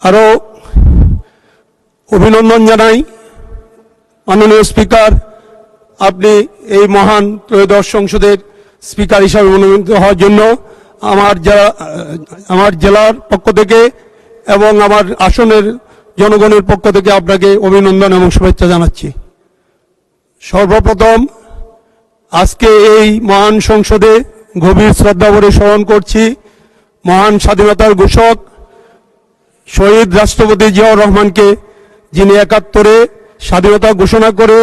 আরও অভিনন্দন জানাই মাননীয় স্পিকার, আপনি এই মহান ত্রয়োদশ সংসদের স্পিকার হিসাবে মনোনীত হওয়ার জন্য আমার জেলার পক্ষ থেকে এবং আমার আসনের জনগণের পক্ষ থেকে আপনাকে অভিনন্দন এবং শুভেচ্ছা জানাচ্ছি। সর্বপ্রথম আজকে এই মহান সংসদে গভীর শ্রদ্ধাভরে স্মরণ করছি মহান স্বাধীনতার ঘোষক শহীদ রাষ্ট্রপতি জিয়াউর রহমানকে, যিনি ৭১-এ স্বাধীনতা ঘোষণা করে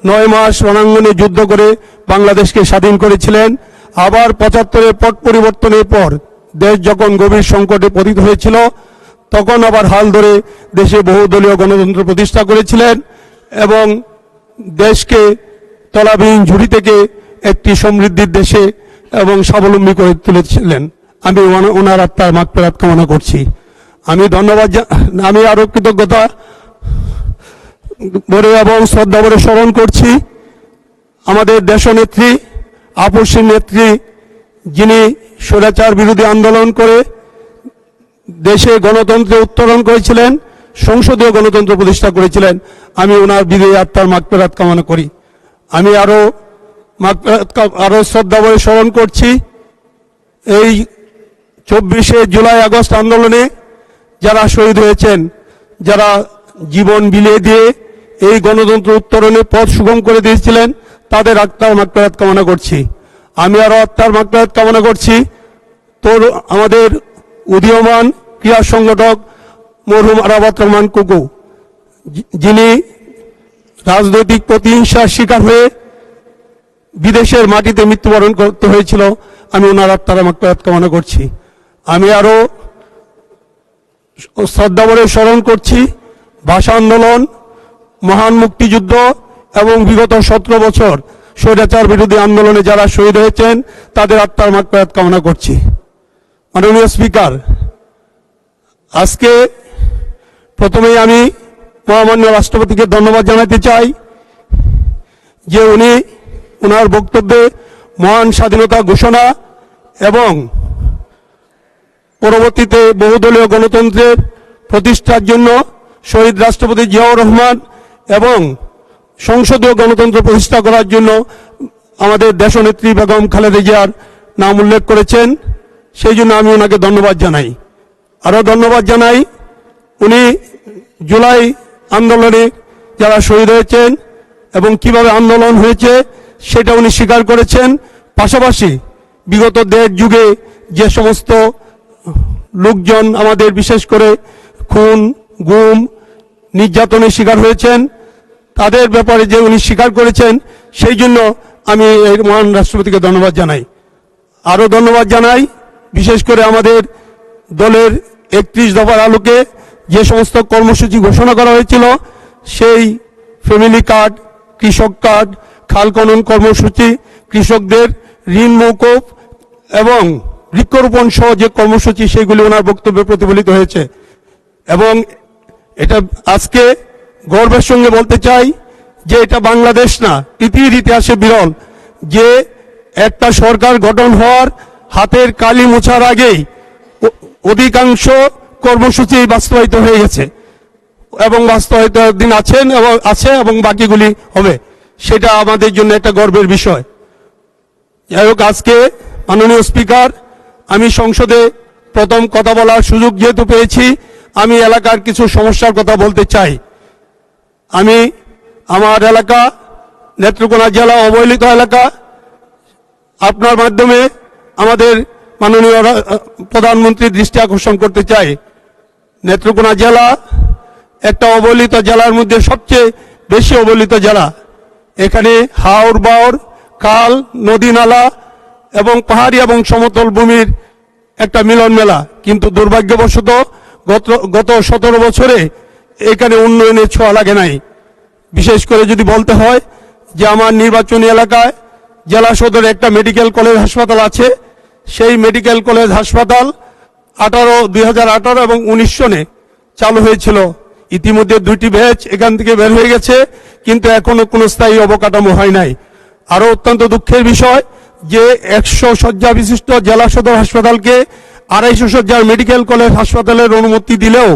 ৯ মাস রণাঙ্গনে যুদ্ধ করে বাংলাদেশকে স্বাধীন করেছিলেন। আবার ৭৫-এর পট পরিবর্তনের পর দেশ যখন গভীর সংকটে পতিত হয়েছিল, তখন আবার হাল ধরে দেশে বহুদলীয় গণতন্ত্র প্রতিষ্ঠা করেছিলেন এবং দেশকে তলাবিহীন ঝুড়ি থেকে একটি সমৃদ্ধির দেশে এবং স্বাবলম্বী করে তুলেছিলেন। আমি ওনার আত্মার মাগফিরাত কামনা করছি। আমি আরো কৃতজ্ঞতা ভরে এবং শ্রদ্ধা ভরে স্মরণ করছি আমাদের দেশনেত্রী, আপসী নেত্রী, যিনি স্বৈরাচার বিরোধী আন্দোলন করে দেশে গণতন্ত্রে উত্তরণ করেছিলেন, সংসদীয় গণতন্ত্র প্রতিষ্ঠা করেছিলেন। আমি ওনার বিদায়ী আত্মার মাগফিরাত কামনা করি। আমি আরো শ্রদ্ধা ভরে স্মরণ করছি এই ২৪শে জুলাই আগস্ট আন্দোলনে যারা শহীদ হয়েছেন, যারা জীবন বিলিয়ে দিয়ে এই গণতন্ত্র উত্তরণে পথ সুগম করে দিয়েছিলেন, তাদের আত্মার মাগফিরাত কামনা করছি। আমি আরো আত্মার মাগফিরাত কামনা করছি আমাদের উদীয়মান ক্রীড়া সংগঠক মরহুম আরাফাত রহমান কুকু, যিনি রাজনৈতিক প্রতিহিংসার শিকার হয়ে বিদেশের মাটিতে মৃত্যুবরণ করতে হয়েছিল। আমি ওনার আত্মার মাগফিরাত কামনা করছি। আমি আরো শ্রদ্ধা ভরে স্মরণ করছি ভাষা আন্দোলন, মহান মুক্তিযুদ্ধ এবং বিগত ১৭ বছর স্বৈরাচার বিরোধী আন্দোলনে যারা শহীদ হয়েছেন, তাদের আত্মার মাগফিরাত কামনা করছি। মাননীয় স্পিকার, আজকে প্রথমেই আমি মহামান্য রাষ্ট্রপতিকে ধন্যবাদ জানাতে চাই যে উনি ওনার বক্তব্যে মহান স্বাধীনতা ঘোষণা এবং পরবর্তীতে বহুদলীয় গণতন্ত্রের প্রতিষ্ঠার জন্য শহীদ রাষ্ট্রপতি জিয়াউর রহমান এবং সংসদীয় গণতন্ত্র প্রতিষ্ঠা করার জন্য আমাদের দেশনেত্রী বেগম খালেদা জিয়ার নাম উল্লেখ করেছেন। সেই জন্য আমি ওনাকে ধন্যবাদ জানাই। আরো ধন্যবাদ জানাই উনি জুলাই আন্দোলনে যারা শহীদ হয়েছেন এবং কিভাবে আন্দোলন হয়েছে সেটা উনি স্বীকার করেছেন। পাশাপাশি বিগত ১.৫ যুগে যে সমস্ত লোকজন আমাদের বিশেষ করে খুন, গুম, নির্যাতনের শিকার হয়েছেন, তাদের ব্যাপারে যে উনি স্বীকার করেছেন, সেই জন্য আমি এই মহান রাষ্ট্রপতিকে ধন্যবাদ জানাই। আরো ধন্যবাদ জানাই বিশেষ করে আমাদের দলের ৩১ দফার আলোকে যে সমস্ত কর্মসূচি ঘোষণা করা হয়েছিল, সেই ফ্যামিলি কার্ড, কৃষক কার্ড, খাল খনন কর্মসূচি, কৃষকদের ঋণ মওকুফ এবং বৃক্ষরোপণ সহ যে কর্মসূচি, সেগুলি ওনার বক্তব্যে প্রতিফলিত হয়েছে। এবং এটা আজকে গর্বের সঙ্গে বলতে চাই যে এটা বাংলাদেশ না, পৃথিবীর ইতিহাসে বিরল যে একটা সরকার গঠন হওয়ার হাতের কালি মোছার আগেই অধিকাংশ কর্মসূচি বাস্তবায়িত হয়ে গেছে এবং বাস্তবায়িত দিন আছে এবং বাকিগুলি হবে। সেটা আমাদের জন্য একটা গর্বের বিষয়। যাই হোক, আজকে মাননীয় স্পিকার, আমি সংসদে প্রথম কথা বলার সুযোগ যেহেতু পেয়েছি, আমি এলাকার কিছু সমস্যার কথা বলতে চাই। আমি আমার এলাকা নেত্রকোনা জেলা অবহেলিত এলাকা, আপনার মাধ্যমে আমাদের মাননীয় প্রধানমন্ত্রীর দৃষ্টি আকর্ষণ করতে চাই। নেত্রকোনা জেলা একটা অবহেলিত জেলার মধ্যে সবচেয়ে বেশি অবহেলিত জেলা। এখানে হাওর বাওর, খাল, নদী নালা এবং পাহাড়ি এবং সমতল ভূমির একটা মিলন মেলা, কিন্তু দুর্ভাগ্যবশত গত ১৭ বছরে এখানে উন্নয়নের ছোঁয়া লাগে নাই। বিশেষ করে যদি বলতে হয় যে আমার নির্বাচনী এলাকায় জেলা সদরে একটা মেডিকেল কলেজ হাসপাতাল আছে। সেই মেডিকেল কলেজ হাসপাতাল 2018 এবং 19 সনে চালু হয়েছিল। ইতিমধ্যে 2টি ব্যাচ এখান থেকে বের হয়ে গেছে, কিন্তু এখনো কোনো স্থায়ী অবকাঠামো হয় নাই। আরো অত্যন্ত দুঃখের বিষয় যে 100 শয্যা বিশিষ্ট জেলা সদর হাসপাতালকে 250 শয্যার মেডিকেল কলেজ হাসপাতালের অনুমতি দিলেও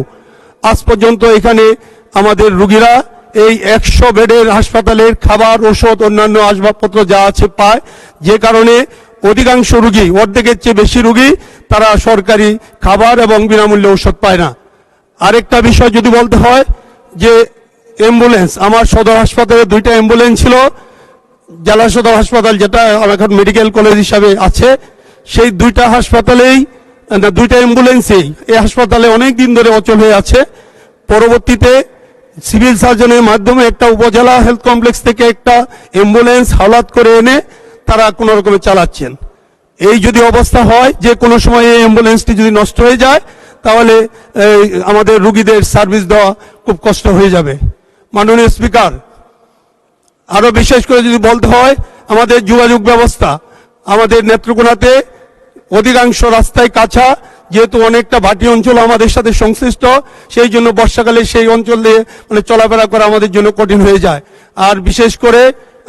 আজ পর্যন্ত এখানে আমাদের রুগীরা এই 100 বেডের হাসপাতালের খাবার, ওষুধ, অন্যান্য আসবাবপত্র যা আছে পায়, যে কারণে অধিকাংশ রুগী, অর্ধেকের চেয়ে বেশি রুগী, তারা সরকারি খাবার এবং বিনামূল্যে ওষুধ পায় না। আরেকটা বিষয় যদি বলতে হয় যে অ্যাম্বুলেন্স, আমার সদর হাসপাতালে 2টা অ্যাম্বুলেন্স ছিল, জেলা সদর হাসপাতাল যেটা এখন মেডিকেল কলেজ হিসাবে আছে, সেই 2টা হাসপাতালেই 2টা অ্যাম্বুলেন্সেই এই হাসপাতালে অনেক দিন ধরে অচল হয়ে আছে। পরবর্তীতে সিভিল সার্জনের মাধ্যমে একটা উপজেলা হেলথ কমপ্লেক্স থেকে একটা অ্যাম্বুলেন্স হাওলাত করে এনে তারা কোনো রকমে চালাচ্ছেন। এই যদি অবস্থা হয় যে কোনো সময় এই অ্যাম্বুলেন্সটি যদি নষ্ট হয়ে যায়, তাহলে আমাদের রুগীদের সার্ভিস দেওয়া খুব কষ্ট হয়ে যাবে। মাননীয় স্পিকার, আরো বিশেষ করে যদি বলতে হয় আমাদের যোগাযোগ ব্যবস্থা, আমাদের নেত্রকোনাতে অধিকাংশ রাস্তায় কাঁচা, যেহেতু অনেকটা ভাটি অঞ্চল আমাদের সাথে সংশ্লিষ্ট, সেই জন্য বর্ষাকালে সেই অঞ্চল দিয়ে চলাফেরা করা আমাদের জন্য কঠিন হয়ে যায়। আর বিশেষ করে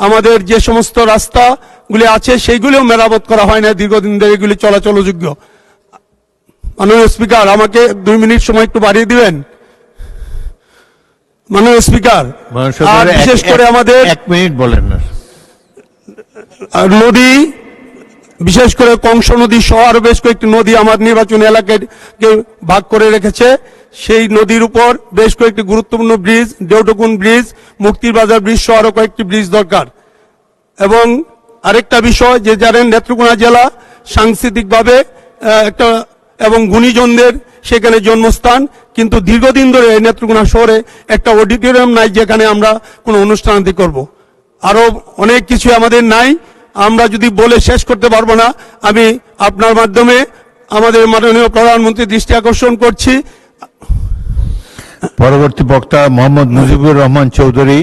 আমাদের যে সমস্ত রাস্তাগুলি আছে সেইগুলিও মেরামত করা হয় না, দীর্ঘদিন ধরে এগুলি চলাচলযোগ্য। মাননীয় স্পিকার, আমাকে 2 মিনিট সময় একটু বাড়িয়ে দিবেন। মাননীয় স্পিকার, আর বিশেষ করে আমাদের 1 মিনিট বলেন না। নদী, বিশেষ করে কংস নদী সহ আরো বেশ কয়েকটি নদী আমার নির্বাচন এলাকাকে ভাগ করে রেখেছে। সেই নদীর উপর বেশ কয়েকটি গুরুত্বপূর্ণ ব্রিজ, দেউটকুন ব্রিজ, মুক্তির বাজার ব্রিজ সহ আরো কয়েকটি ব্রিজ দরকার। এবং আরেকটা বিষয় যে জানেন, নেত্রকোনা জেলা সাংস্কৃতিকভাবে একটা এবং গুণীজনদের সেখানে জন্মস্থান, কিন্তু দীর্ঘদিন ধরে নেত্রকোনা শহরে একটা অডিটোরিয়াম নাই যেখানে আমরা কোনো অনুষ্ঠানাদি করব। আরো অনেক কিছু আমাদের নাই, আমরা যদি বলে শেষ করতে পারবো না। আমি আপনার মাধ্যমে আমাদের মাননীয় প্রধানমন্ত্রীর দৃষ্টি আকর্ষণ করছি। পরবর্তী বক্তা মোহাম্মদ মুজিবুর রহমান চৌধুরী।